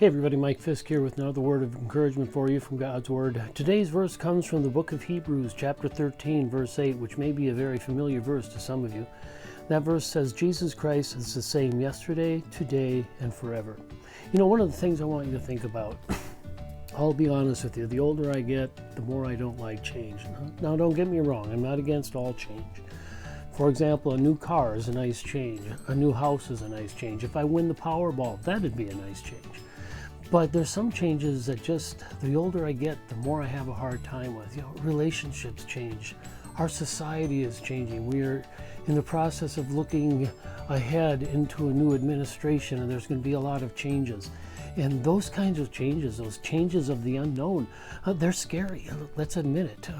Hey everybody, Mike Fisk here with another word of encouragement for you from God's Word. Today's verse comes from the book of Hebrews, chapter 13, verse 8, which may be a very familiar verse to some of you. That verse says, Jesus Christ is the same yesterday, today, and forever. You know, one of the things I want you to think about, I'll be honest with you, the older I get, the more I don't like change. Now don't get me wrong, I'm not against all change. For example, a new car is a nice change. A new house is a nice change. If I win the Powerball, that'd be a nice change. But there's some changes that just, the older I get, the more I have a hard time with. You know, relationships change. Our society is changing. We're in the process of looking ahead into a new administration, and there's going to be a lot of changes. And those kinds of changes, those changes of the unknown, they're scary. Let's admit it.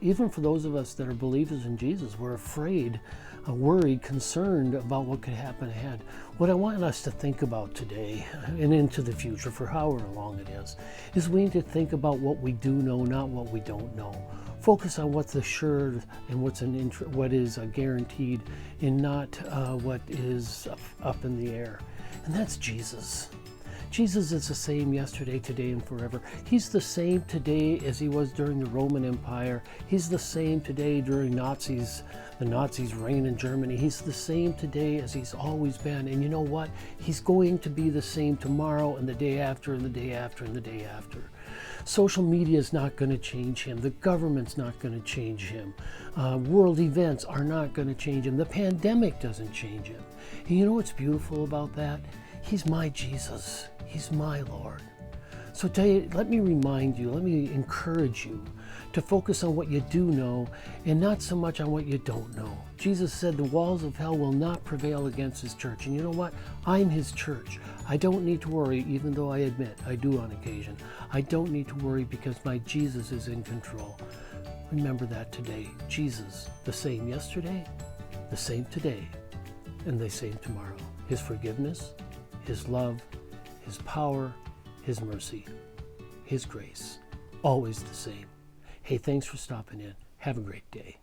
Even for those of us that are believers in Jesus, we're afraid, worried, concerned about what could happen ahead. What I want us to think about today and into the future, for however long it is we need to think about what we do know, not what we don't know. Focus on what's assured and what is guaranteed, and not what is up in the air. And that's Jesus. Jesus is the same yesterday, today, and forever. He's the same today as he was during the Roman Empire. He's the same today during the Nazis' reign in Germany. He's the same today as he's always been. And you know what? He's going to be the same tomorrow and the day after and the day after and the day after. Social media is not going to change him. The government's not going to change him. World events are not going to change him. The pandemic doesn't change him. And you know what's beautiful about that? He's my Jesus. He's my Lord. So today, let me remind you, let me encourage you to focus on what you do know and not so much on what you don't know. Jesus said the walls of hell will not prevail against his church. And you know what? I'm his church. I don't need to worry, even though I admit I do on occasion. I don't need to worry because my Jesus is in control. Remember that today. Jesus, the same yesterday, the same today, and the same tomorrow. His forgiveness, his love, his power, his mercy, his grace, always the same. Hey, thanks for stopping in. Have a great day.